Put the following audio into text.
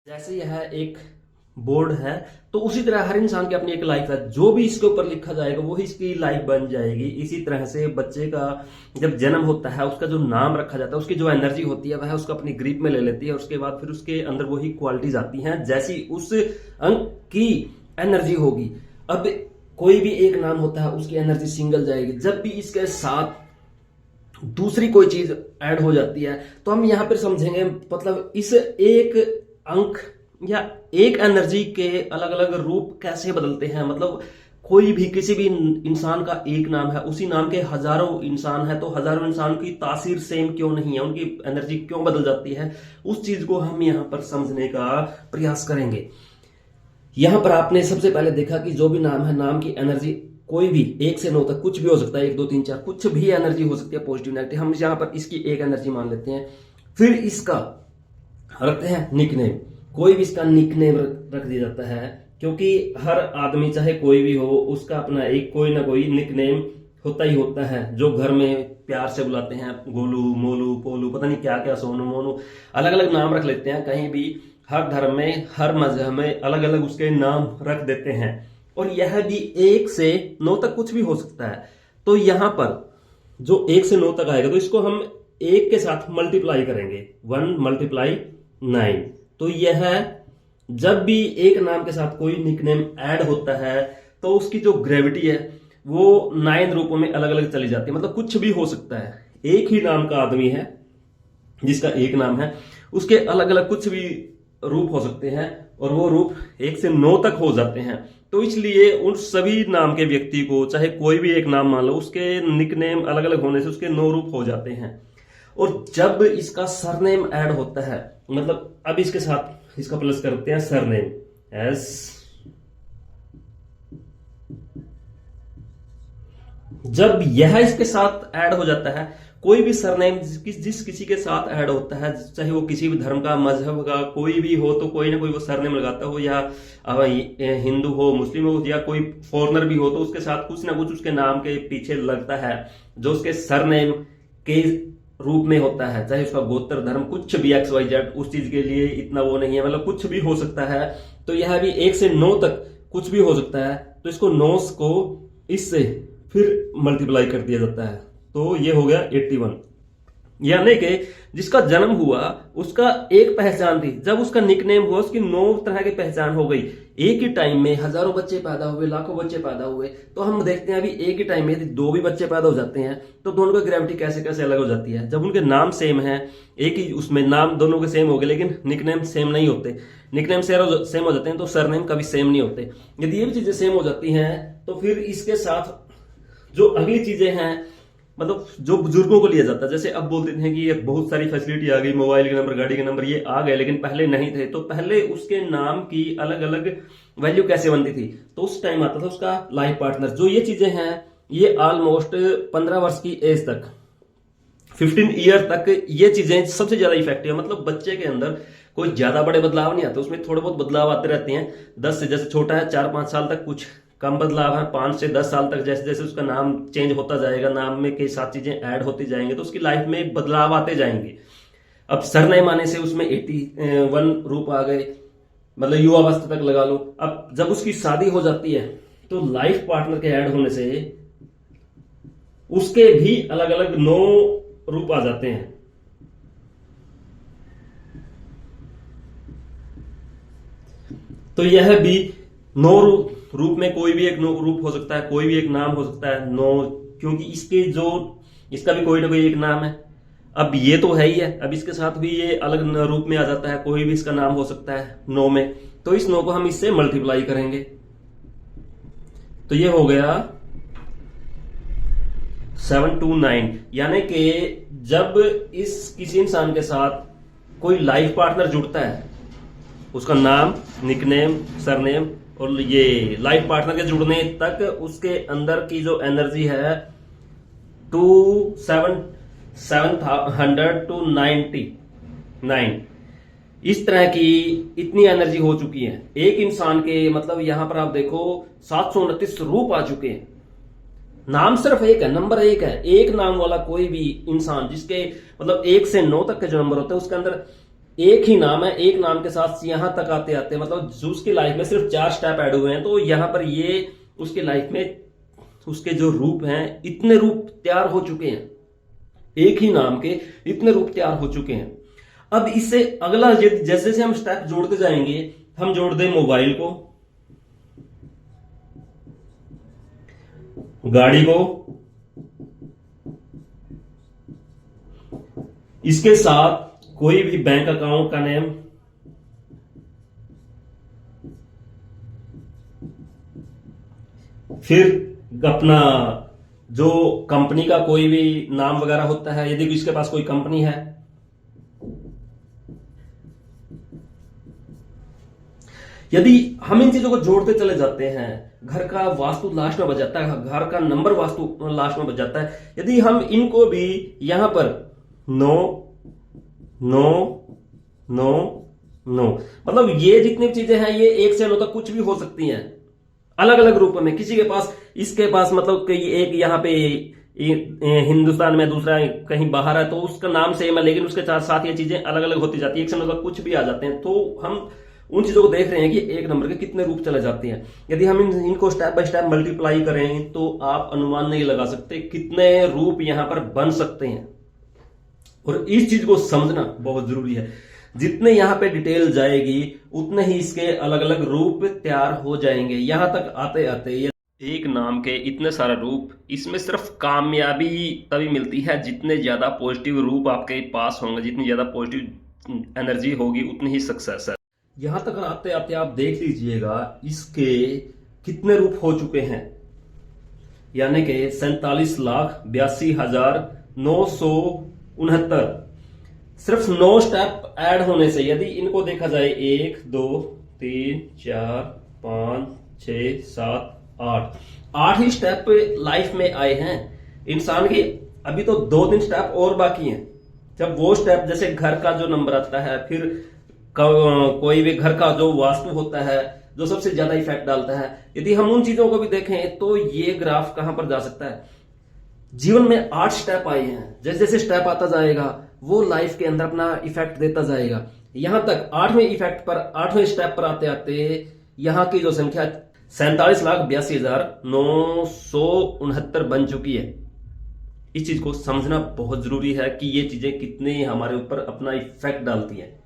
जैसे यह एक बोर्ड है तो उसी तरह हर इंसान की अपनी एक लाइफ है। जो भी इसके ऊपर लिखा जाएगा वही इसकी लाइफ बन जाएगी। इसी तरह से बच्चे का जब जन्म होता है उसका जो नाम रखा जाता है, उसकी जो एनर्जी होती है वह उसको अपनी ग्रिप में ले लेती है। उसके बाद फिर उसके अंदर वही क्वालिटीज आती हैं जैसी उस अंक की एनर्जी होगी। अब कोई भी एक नाम होता है उसकी एनर्जी सिंगल जाएगी। जब भी इसके साथ दूसरी कोई चीज ऐड हो जाती है तो हम यहां पर समझेंगे, मतलब इस एक अंक या एक एनर्जी के अलग अलग रूप कैसे बदलते हैं। मतलब कोई भी किसी भी इंसान का एक नाम है, उसी नाम के हजारों इंसान है तो हजारों इंसान की तासीर सेम क्यों नहीं है, उनकी एनर्जी क्यों बदल जाती है, उस चीज को हम यहां पर समझने का प्रयास करेंगे। यहां पर आपने सबसे पहले देखा कि जो भी नाम है, नाम की एनर्जी कोई भी 1 से 9 तक कुछ भी हो सकता है, 1 2 3 4 कुछ भी एनर्जी हो सकती है, पॉजिटिव नेगेटिव। हम यहां पर इसकी एक एनर्जी मान लेते हैं। फिर इसका रखते हैं निकनेम। कोई भी इसका निकनेम रख दिया जाता है क्योंकि हर आदमी चाहे कोई भी हो उसका अपना एक कोई ना कोई निकनेम होता ही होता है, जो घर में प्यार से बुलाते हैं। गोलू, मोलू, पोलू, पता नहीं क्या क्या, सोनू, मोनू, अलग अलग नाम रख लेते हैं। कहीं भी हर धर्म में, हर मजहब में अलग अलग उसके नाम रख देते हैं। और यह भी 1 से 9 तक कुछ भी हो सकता है। तो यहां पर जो 1 से 9 तक आएगा तो इसको हम 1 के साथ मल्टीप्लाई करेंगे। 1 × 9। तो यह जब भी एक नाम के साथ कोई निकनेम ऐड होता है तो उसकी जो ग्रेविटी है वो 9 रूपों में अलग अलग चली जाती है। मतलब कुछ भी हो सकता है। एक ही नाम का आदमी है जिसका एक नाम है, उसके अलग अलग कुछ भी रूप हो सकते हैं और वो रूप 1 से 9 तक हो जाते हैं। तो इसलिए उन सभी नाम के व्यक्ति को, चाहे कोई भी एक नाम मान लो, उसके निकनेम अलग अलग होने से उसके 9 रूप हो जाते हैं। और जब इसका सरनेम ऐड होता है, मतलब अब इसके साथ इसका प्लस करते हैं सरनेम, एस, जब यह इसके साथ ऐड हो जाता है, कोई भी सरनेम जिस किसी के साथ ऐड होता है, चाहे वो किसी भी धर्म का, मजहब का कोई भी हो, तो कोई ना कोई वो सरनेम लगाता हो, या हिंदू हो, मुस्लिम हो, या कोई फॉरेनर भी हो, तो उसके साथ कुछ ना कुछ उसके नाम के पीछे लगता है जो उसके सरनेम के रूप में होता है। चाहे उसका गोत्र, धर्म, कुछ भी XYZ, उस चीज के लिए इतना वो नहीं है, मतलब कुछ भी हो सकता है। तो यह भी 1 से 9 तक कुछ भी हो सकता है। तो इसको 9 को इससे फिर मल्टीप्लाई कर दिया जाता है। तो ये हो गया 81। यानी कि जिसका जन्म हुआ उसका एक पहचान थी, जब उसका निकनेम हुआ उसकी 9 तरह की पहचान हो गई। एक ही टाइम में हजारों बच्चे पैदा हुए, लाखों बच्चे पैदा हुए, तो हम देखते हैं अभी एक ही टाइम में यदि 2 भी बच्चे पैदा हो जाते हैं तो दोनों की ग्रेविटी कैसे कैसे अलग हो जाती है। जब उनके नाम सेम है, एक ही उसमें नाम दोनों के सेम हो गए, लेकिन निकनेम सेम नहीं होते। निकनेम सेम हो जाते हैं तो सरनेम कभी सेम नहीं होते। यदि ये भी चीजें सेम हो जाती हैं तो फिर इसके साथ जो अगली चीजें हैं, मतलब जो बुजुर्गों को लिया जाता है, जैसे अब बोलते हैं कि ये बहुत सारी फैसिलिटी आ गई, मोबाइल के नंबर, गाड़ी के नंबर ये आ गए, लेकिन पहले नहीं थे। तो पहले उसके नाम की अलग अलग वैल्यू कैसे बनती थी, तो उस टाइम आता था उसका लाइफ पार्टनर। जो ये चीजें हैं ये ऑलमोस्ट 15 वर्ष की एज तक, 15 ईयर तक ये चीजें सबसे ज्यादा इफेक्टिव है। मतलब बच्चे के अंदर कोई ज्यादा बड़े बदलाव नहीं आते, उसमें थोड़े बहुत बदलाव आते रहते हैं। 10 से, जैसे छोटा है 4-5 साल तक कुछ कम बदलाव है, 5 से 10 साल तक जैसे जैसे उसका नाम चेंज होता जाएगा, नाम में कई सारी चीजें ऐड होती जाएंगे तो उसकी लाइफ में बदलाव आते जाएंगे। अब सरनेम आने से उसमें 81 रूप आ गए, मतलब युवावस्था तक लगा लो। अब जब उसकी शादी हो जाती है तो लाइफ पार्टनर के ऐड होने से उसके भी अलग अलग 9 रूप आ जाते हैं। तो यह भी 9 रूप में कोई भी एक रूप हो सकता है, कोई भी एक नाम हो सकता है 9, क्योंकि इसका भी कोई ना कोई एक नाम है। अब ये तो है ही है, अब इसके साथ भी ये अलग रूप में आ जाता है, कोई भी इसका नाम हो सकता है 9 में। तो इस 9 को हम इससे मल्टीप्लाई करेंगे तो ये हो गया 729। यानी कि जब इस किसी इंसान के साथ कोई लाइफ पार्टनर जुड़ता है, उसका नाम, निकनेम, सरनेम और ये लाइफ पार्टनर के जुड़ने तक उसके अंदर की जो एनर्जी है 799, इस तरह की इतनी एनर्जी हो चुकी है एक इंसान के। मतलब यहां पर आप देखो 729 रूप आ चुके हैं। नाम सिर्फ एक है, नंबर एक है। एक नाम वाला कोई भी इंसान जिसके मतलब 1 से 9 तक के जो नंबर होते हैं उसके अंदर एक ही नाम है, एक नाम के साथ यहां तक आते आते मतलब जो उसकी लाइफ में सिर्फ 4 स्टेप ऐड हुए हैं, तो यहां पर ये उसकी लाइफ में उसके जो रूप हैं इतने रूप तैयार हो चुके हैं, एक ही नाम के इतने रूप तैयार हो चुके हैं। अब इससे अगला जैसे जैसे हम स्टेप जोड़ते जाएंगे, हम जोड़ दें मोबाइल को, गाड़ी को, इसके साथ कोई भी बैंक अकाउंट का नेम, फिर अपना जो कंपनी का कोई भी नाम वगैरह होता है, यदि इसके पास कोई कंपनी है, यदि हम इन चीजों को जोड़ते चले जाते हैं, घर का वास्तु लास्ट में बच जाता है, घर का नंबर वास्तु लास्ट में बच जाता है। यदि हम इनको भी यहां पर 9 9 9 9 मतलब ये जितनी भी चीजें हैं ये 1 से 9 तक कुछ भी हो सकती हैं अलग अलग रूपों में। किसी के पास इसके पास मतलब कि एक यहाँ पे हिंदुस्तान में, दूसरा कहीं बाहर है तो उसका नाम सेम है, लेकिन उसके साथ ये चीजें अलग अलग होती जाती है, 1 से 9 तक कुछ भी आ जाते हैं। तो हम उन चीजों को देख रहे हैं कि एक नंबर के कितने रूप चले जाते हैं। यदि हम इनको स्टेप बाय स्टेप मल्टीप्लाई करें तो आप अनुमान नहीं लगा सकते कितने रूप यहां पर बन सकते हैं। और इस चीज को समझना बहुत जरूरी है। जितने यहां पे डिटेल जाएगी उतने ही इसके अलग अलग रूप तैयार हो जाएंगे। यहां तक आते आते एक नाम के इतने सारे रूप, इसमें सिर्फ कामयाबी तभी मिलती है जितने ज्यादा पॉजिटिव रूप आपके पास होंगे, जितनी ज्यादा पॉजिटिव एनर्जी होगी उतनी ही सक्सेस है। यहां तक आते आते आप देख लीजिएगा इसके कितने रूप हो चुके हैं, यानी कि 47,82,969। सिर्फ 9 स्टेप ऐड होने से, यदि इनको देखा जाए 1 2 3 4 5 6 7 8 ही स्टेप लाइफ में आए हैं इंसान के। अभी तो 2-3 स्टेप और बाकी हैं। जब वो स्टेप जैसे घर का जो नंबर आता है, फिर कोई भी घर का जो वास्तु होता है जो सबसे ज्यादा इफेक्ट डालता है, यदि हम उन चीजों को भी देखें तो ये ग्राफ कहां पर जा सकता है। जीवन में 8 स्टेप आए हैं, जैसे जैसे स्टेप आता जाएगा वो लाइफ के अंदर अपना इफेक्ट देता जाएगा। यहां तक 8वें इफेक्ट पर, 8वें स्टेप पर आते आते यहां की जो संख्या 47,82,969 बन चुकी है। इस चीज को समझना बहुत जरूरी है कि ये चीजें कितने हमारे ऊपर अपना इफेक्ट डालती हैं।